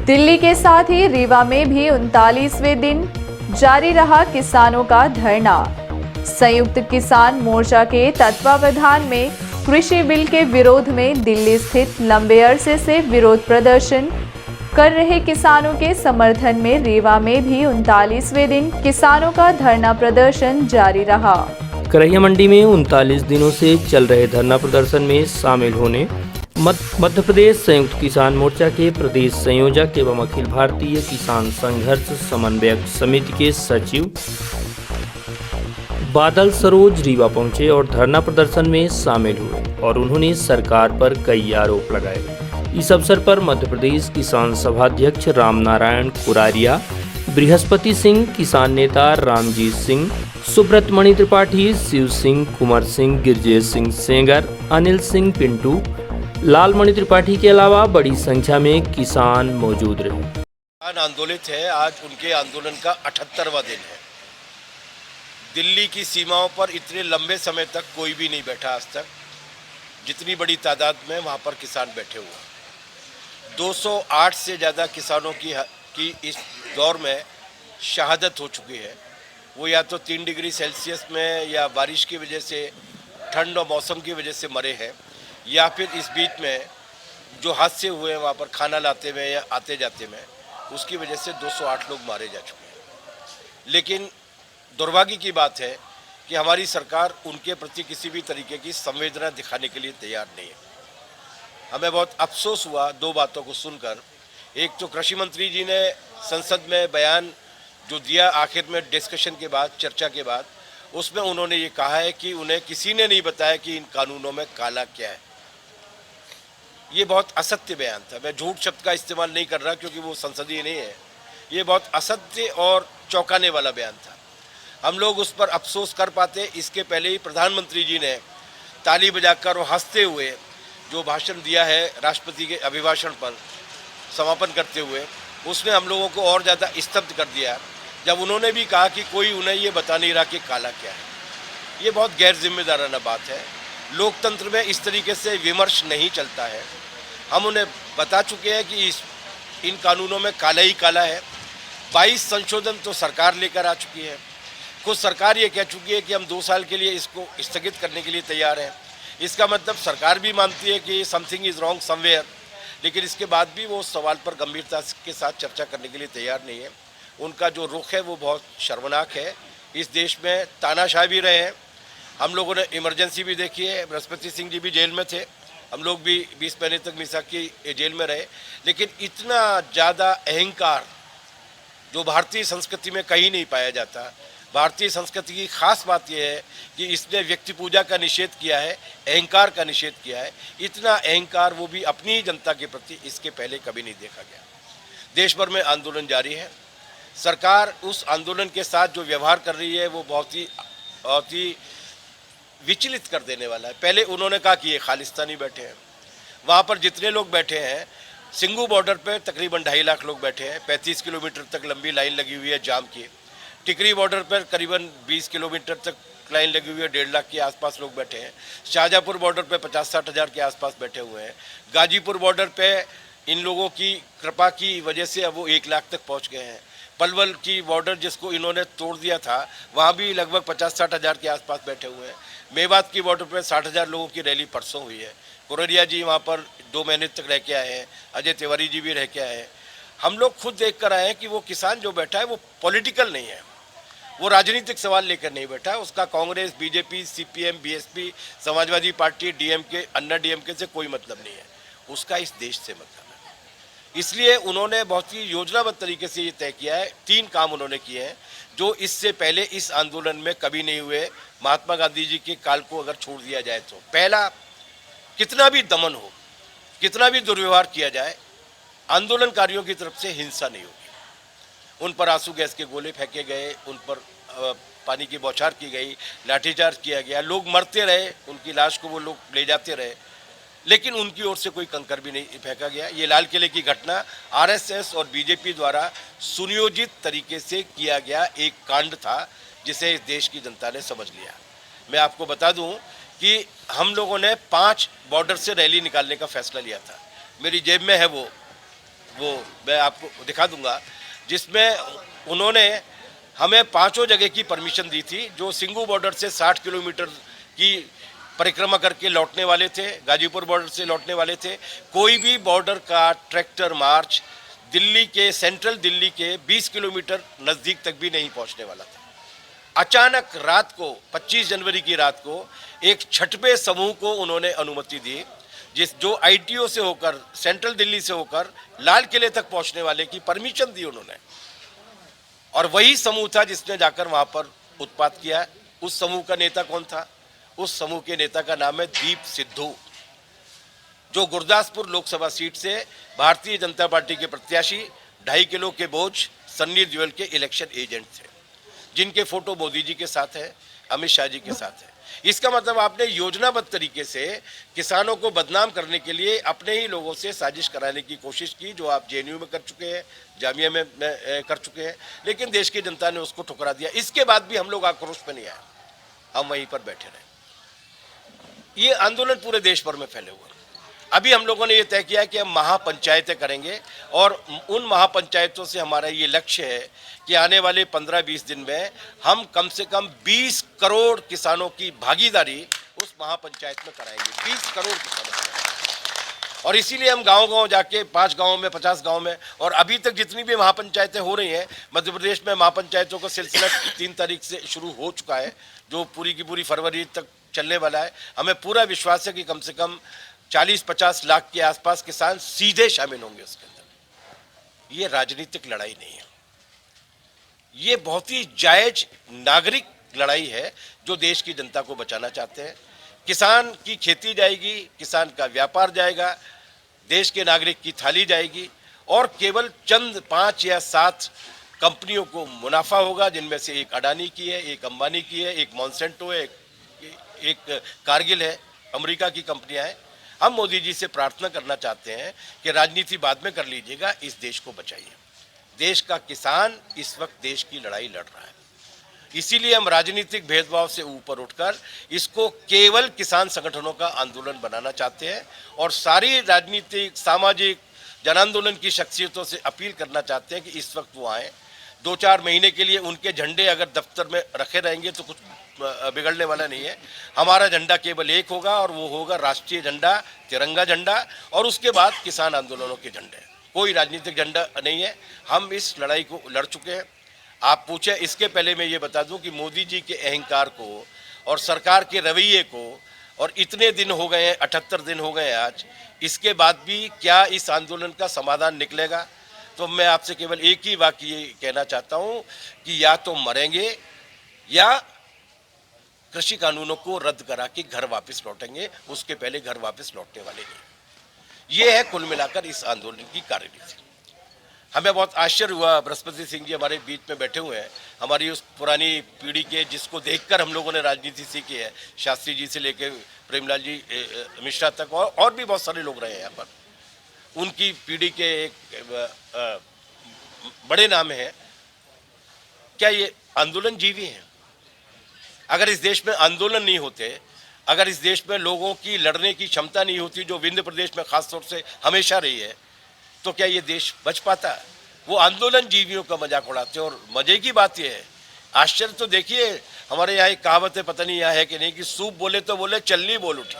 दिल्ली के साथ ही रीवा में भी 39वें दिन जारी रहा किसानों का धरना। संयुक्त किसान मोर्चा के तत्वावधान में कृषि बिल के विरोध में दिल्ली स्थित लंबे अरसे से विरोध प्रदर्शन कर रहे किसानों के समर्थन में रीवा में भी 39वें दिन किसानों का धरना प्रदर्शन जारी रहा। करैया मंडी में 39 दिनों से चल रहे धरना प्रदर्शन में शामिल होने मध्य प्रदेश संयुक्त किसान मोर्चा के प्रदेश संयोजक एवं अखिल भारतीय किसान संघर्ष समन्वयक समिति के सचिव बादल सरोज रीवा पहुंचे और धरना प्रदर्शन में शामिल हुए और उन्होंने सरकार पर कई आरोप लगाए। इस अवसर पर मध्य प्रदेश किसान सभा अध्यक्ष रामनारायण कुरारिया, बृहस्पति सिंह, किसान नेता रामजीत सिंह, सुब्रत मणि त्रिपाठी, शिव सिंह, कुंवर सिंह, गिरजेश सिंह सेंगर, अनिल सिंह पिंटू, लालमणि त्रिपाठी के अलावा बड़ी संख्या में किसान मौजूद रहे। किसान आंदोलित है। आज उनके आंदोलन का 78वां दिन है। दिल्ली की सीमाओं पर इतने लंबे समय तक कोई भी नहीं बैठा आज तक, जितनी बड़ी तादाद में वहाँ पर किसान बैठे हुए। 208 से ज़्यादा किसानों की इस दौर में शहादत हो चुकी है। वो या तो 3 डिग्री सेल्सियस में या बारिश की वजह से, ठंड और मौसम की वजह से मरे हैं, या फिर इस बीच में जो हादसे हुए वहाँ पर खाना लाते में या आते जाते में, उसकी वजह से 208 लोग मारे जा चुके हैं। लेकिन दुर्भाग्य की बात है कि हमारी सरकार उनके प्रति किसी भी तरीके की संवेदना दिखाने के लिए तैयार नहीं है। हमें बहुत अफसोस हुआ 2 बातों को सुनकर। एक तो कृषि मंत्री जी ने संसद में बयान जो दिया आखिर में डिस्कशन के बाद, चर्चा के बाद, उसमें उन्होंने ये कहा है कि उन्हें किसी ने नहीं बताया कि इन कानूनों में काला क्या है। ये बहुत असत्य बयान था। मैं झूठ शब्द का इस्तेमाल नहीं कर रहा क्योंकि वो संसदीय नहीं है। ये बहुत असत्य और चौंकाने वाला बयान था। हम लोग उस पर अफसोस कर पाते, इसके पहले ही प्रधानमंत्री जी ने ताली बजाकर और हंसते हुए जो भाषण दिया है राष्ट्रपति के अभिभाषण पर समापन करते हुए, उसने हम लोगों को और ज़्यादा स्तब्ध कर दिया जब उन्होंने भी कहा कि कोई उन्हें ये बता नहीं रहा कि काला क्या है। ये बहुत गैर जिम्मेदाराना बात है। लोकतंत्र में इस तरीके से विमर्श नहीं चलता है। हम उन्हें बता चुके हैं कि इन कानूनों में काला ही काला है। 22 संशोधन तो सरकार लेकर आ चुकी है। खुद सरकार ये कह चुकी है कि हम 2 साल के लिए इसको स्थगित करने के लिए तैयार हैं। इसका मतलब सरकार भी मानती है कि समथिंग इज़ रॉन्ग समवेयर, लेकिन इसके बाद भी वो उस सवाल पर गंभीरता के साथ चर्चा करने के लिए तैयार नहीं है। उनका जो रुख है वो बहुत शर्मनाक है। इस देश में तानाशाह भी रहे हैं। हम लोगों ने इमरजेंसी भी देखी है। बृहस्पति सिंह जी भी जेल में थे, हम लोग भी 20 महीने तक मिसाकी जेल में रहे। लेकिन इतना ज़्यादा अहंकार जो भारतीय संस्कृति में कहीं नहीं पाया जाता। भारतीय संस्कृति की खास बात यह है कि इसने व्यक्ति पूजा का निषेध किया है, अहंकार का निषेध किया है। इतना अहंकार वो भी अपनी ही जनता के प्रति इसके पहले कभी नहीं देखा गया। देश भर में आंदोलन जारी है। सरकार उस आंदोलन के साथ जो व्यवहार कर रही है वो बहुत ही विचलित कर देने वाला है। पहले उन्होंने कहा कि ये खालिस्तानी बैठे हैं। वहाँ पर जितने लोग बैठे हैं, सिंगू बॉर्डर पर तकरीबन 2.5 लाख लोग बैठे हैं। 35 किलोमीटर तक लंबी लाइन लगी हुई है जाम की। टिकरी बॉर्डर पर करीबन 20 किलोमीटर तक लाइन लगी हुई है। 1.5 लाख के आसपास लोग बैठे हैं। शाहजहाँपुर बॉर्डर पे 50-60 हज़ार के आसपास बैठे हुए हैं। गाजीपुर बॉर्डर पे इन लोगों की कृपा की वजह से अब वो 1 लाख तक पहुंच गए हैं। पलवल की बॉर्डर जिसको इन्होंने तोड़ दिया था, वहाँ भी लगभग 50-60 हज़ार के आसपास बैठे हुए हैं। मेवात की बॉर्डर पर 60 हज़ार लोगों की रैली परसों हुई है। कुररिया जी वहाँ पर 2 महीने तक रह के आए हैं। अजय तिवारी जी भी रह के आए हैं। हम लोग खुद देख कर आए हैं कि वो किसान जो बैठा है वो पॉलिटिकल नहीं है, वो राजनीतिक सवाल लेकर नहीं बैठा है। उसका Congress, BJP, CPM, BSP, Samajwadi Party, DMK, Anna DMK से कोई मतलब नहीं है। उसका इस देश से मतलब है। इसलिए उन्होंने बहुत ही योजनाबद्ध तरीके से ये तय किया है। 3 काम उन्होंने किए हैं जो इससे पहले इस आंदोलन में कभी नहीं हुए। महात्मा गांधी जी के काल को अगर छोड़ दिया जाए तो पहला, कितना भी दमन हो, कितना भी दुर्व्यवहार किया जाए, आंदोलनकारियों की तरफ से हिंसा नहीं होगी। उन पर आंसू गैस के गोले फेंके गए, उन पर पानी की बौछार की गई, लाठीचार्ज किया गया, लोग मरते रहे, उनकी लाश को वो लोग ले जाते रहे, लेकिन उनकी ओर से कोई कंकर भी नहीं फेंका गया। ये लाल किले की घटना आरएसएस और बीजेपी द्वारा सुनियोजित तरीके से किया गया एक कांड था, जिसे इस देश की जनता ने समझ लिया। मैं आपको बता दूं कि हम लोगों ने 5 बॉर्डर से रैली निकालने का फैसला लिया था। मेरी जेब में है वो वो मैं आपको दिखा दूंगा, जिसमें उन्होंने हमें 5 जगह की परमिशन दी थी जो सिंगू बॉर्डर से 60 किलोमीटर की परिक्रमा करके लौटने वाले थे, गाजीपुर बॉर्डर से लौटने वाले थे। कोई भी बॉर्डर का ट्रैक्टर मार्च दिल्ली के, सेंट्रल दिल्ली के 20 किलोमीटर नज़दीक तक भी नहीं पहुंचने वाला था। अचानक रात को 25 जनवरी की रात को एक छठवें समूह को उन्होंने अनुमति दी, जो आईटीओ से होकर, सेंट्रल दिल्ली से होकर लाल किले तक पहुंचने वाले की परमिशन दी उन्होंने। और वही समूह था जिसने जाकर वहां पर उत्पात किया। उस समूह का नेता कौन था? उस समूह के नेता का नाम है दीप सिद्धू, जो गुरदासपुर लोकसभा सीट से भारतीय जनता पार्टी के प्रत्याशी, 2.5 किलो के बोझ सन्नी देओल के इलेक्शन एजेंट थे, जिनके फोटो मोदी जी के साथ है, अमित शाह जी के साथ है। इसका मतलब आपने योजनाबद्ध तरीके से किसानों को बदनाम करने के लिए अपने ही लोगों से साजिश कराने की कोशिश की, जो आप जेएनयू में कर चुके हैं, जामिया में कर चुके हैं, लेकिन देश की जनता ने उसको ठुकरा दिया। इसके बाद भी हम लोग आक्रोश में नहीं आए, हम वहीं पर बैठे रहे। ये आंदोलन पूरे देश भर में फैले हुए। अभी हम लोगों ने ये तय किया कि हम महापंचायतें करेंगे, और उन महापंचायतों से हमारा ये लक्ष्य है कि आने वाले 15-20 दिन में हम कम से कम 20 करोड़ किसानों की भागीदारी उस महापंचायत में कराएंगे। 20 करोड़ किसानों की। और इसीलिए हम गांव-गांव जाके 5 गांवों में, 50 गांव में, और अभी तक जितनी भी महापंचायतें हो रही हैं, मध्य प्रदेश में महापंचायतों का सिलसिला 3 तारीख से शुरू हो चुका है, जो पूरी की पूरी फरवरी तक चलने वाला है। हमें पूरा विश्वास है कि कम से कम 40-50 लाख के आसपास किसान सीधे शामिल होंगे उसके अंदर। ये राजनीतिक लड़ाई नहीं है, ये बहुत ही जायज नागरिक लड़ाई है, जो देश की जनता को बचाना चाहते हैं। किसान की खेती जाएगी, किसान का व्यापार जाएगा, देश के नागरिक की थाली जाएगी, और केवल चंद 5 या 7 कंपनियों को मुनाफा होगा, जिनमें से एक अडानी की है, एक अंबानी की है, एक मॉन्सेंटो है, एक कारगिल है, अमेरिका की कंपनियां हैं। हम मोदी जी से प्रार्थना करना चाहते हैं कि राजनीति बाद में कर लीजिएगा, इस देश को बचाइए। देश का किसान इस वक्त देश की लड़ाई लड़ रहा है, इसीलिए हम राजनीतिक भेदभाव से ऊपर उठकर इसको केवल किसान संगठनों का आंदोलन बनाना चाहते हैं, और सारी राजनीतिक, सामाजिक, जन आंदोलन की शख्सियतों से अपील करना चाहते हैं कि इस वक्त वो आए। 2-4 महीने के लिए उनके झंडे अगर दफ्तर में रखे रहेंगे तो कुछ बिगड़ने वाला नहीं है। हमारा झंडा केवल एक होगा, और वो होगा राष्ट्रीय झंडा, तिरंगा झंडा, और उसके बाद किसान आंदोलनों के झंडे। कोई राजनीतिक झंडा नहीं है। हम इस लड़ाई को लड़ चुके हैं। आप पूछे, इसके पहले मैं ये बता दूं कि मोदी जी के अहंकार को और सरकार के रवैये को, और इतने दिन हो गए हैं, 78 दिन हो गए आज, इसके बाद भी क्या इस आंदोलन का समाधान निकलेगा? तो मैं आपसे केवल एक ही वाक्य ये कहना चाहता हूं कि या तो मरेंगे, या कृषि कानूनों को रद्द करा के घर वापस लौटेंगे, उसके पहले घर वापस लौटने वाले नहीं। ये है कुल मिलाकर इस आंदोलन की कार्यनीति। हमें बहुत आश्चर्य हुआ, बृहस्पति सिंह जी हमारे बीच में बैठे हुए हैं, हमारी उस पुरानी पीढ़ी के, जिसको देखकर हम लोगों ने राजनीति सीखी है, शास्त्री जी से लेकर प्रेमलाल जी मिश्रा तक, और भी बहुत सारे लोग रहे हैं यहाँ पर। उनकी पीढ़ी के एक बड़े नाम हैं। क्या ये आंदोलन जीवी हैं? अगर इस देश में आंदोलन नहीं होते, अगर इस देश में लोगों की लड़ने की क्षमता नहीं होती, जो विंध्य प्रदेश में खासतौर से हमेशा रही है, तो क्या ये देश बच पाता? वो आंदोलन जीवियों का मजाक उड़ाते हैं। और मजे की बात यह है, आश्चर्य तो देखिए, हमारे यहाँ एक कहावत है, पता नहीं यहाँ है कि नहीं, कि सूप बोले तो बोले, चलनी बोल उठी।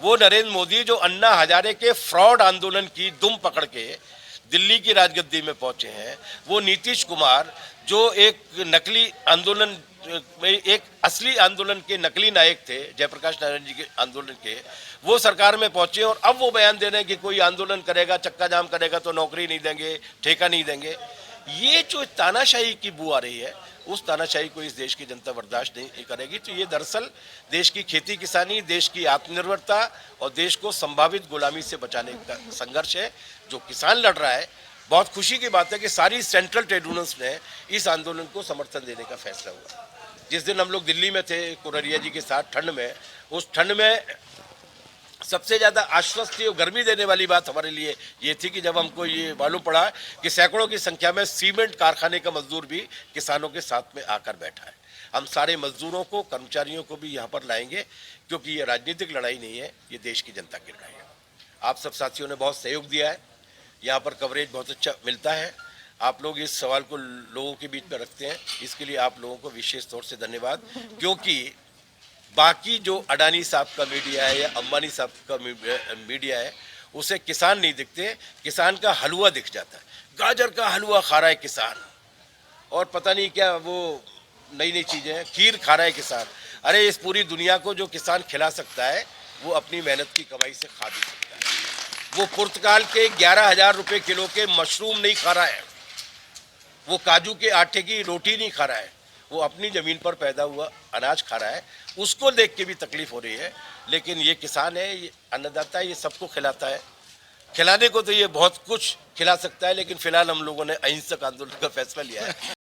वो नरेंद्र मोदी जो अन्ना हजारे के फ्रॉड आंदोलन की दुम पकड़ के दिल्ली की राजगद्दी में पहुंचे हैं, वो नीतीश कुमार जो एक नकली आंदोलन में, एक असली आंदोलन के नकली नायक थे, जयप्रकाश नारायण जी के आंदोलन के, वो सरकार में पहुंचे, और अब वो बयान दे रहे हैं कि कोई आंदोलन करेगा, चक्का जाम करेगा तो नौकरी नहीं देंगे, ठेका नहीं देंगे। ये जो तानाशाही की बू आ रही है, उस तानाशाही को इस देश की जनता बर्दाश्त नहीं करेगी। तो ये दरअसल देश की खेती किसानी, देश की आत्मनिर्भरता और देश को संभावित गुलामी से बचाने का संघर्ष है, जो किसान लड़ रहा है। बहुत खुशी की बात है कि सारी सेंट्रल ट्रेड यूनियंस ने इस आंदोलन को समर्थन देने का फैसला हुआ। जिस दिन हम लोग दिल्ली में थे कुररिया जी के साथ ठंड में, उस ठंड में सबसे ज़्यादा आश्वस्ति और गर्मी देने वाली बात हमारे लिए ये थी कि जब हमको ये मालूम पड़ा कि सैकड़ों की संख्या में सीमेंट कारखाने का मजदूर भी किसानों के साथ में आकर बैठा है। हम सारे मजदूरों को, कर्मचारियों को भी यहाँ पर लाएंगे, क्योंकि ये राजनीतिक लड़ाई नहीं है, ये देश की जनता की लड़ाई है। आप सब साथियों ने बहुत सहयोग दिया है। यहाँ पर कवरेज बहुत अच्छा मिलता है। आप लोग इस सवाल को लोगों के बीच में रखते हैं, इसके लिए आप लोगों को विशेष तौर से धन्यवाद। क्योंकि बाकी जो अडानी साहब का मीडिया है या अंबानी साहब का मीडिया है, उसे किसान नहीं दिखते, किसान का हलवा दिख जाता है। गाजर का हलवा खा रहा है किसान, और पता नहीं क्या वो नई नई चीज़ें हैं, खीर खा रहा है किसान। अरे इस पूरी दुनिया को जो किसान खिला सकता है, वो अपनी मेहनत की कमाई से खा भी सकता है। वो पुर्तगाल के 11,000 रुपये किलो के मशरूम नहीं खा रहा है, वो काजू के आटे की रोटी नहीं खा रहा है, वो अपनी ज़मीन पर पैदा हुआ अनाज खा रहा है। उसको देख के भी तकलीफ हो रही है। लेकिन ये किसान है, ये अन्नदाता है, ये सबको खिलाता है। खिलाने को तो ये बहुत कुछ खिला सकता है, लेकिन फिलहाल हम लोगों ने अहिंसक आंदोलन का फैसला लिया है।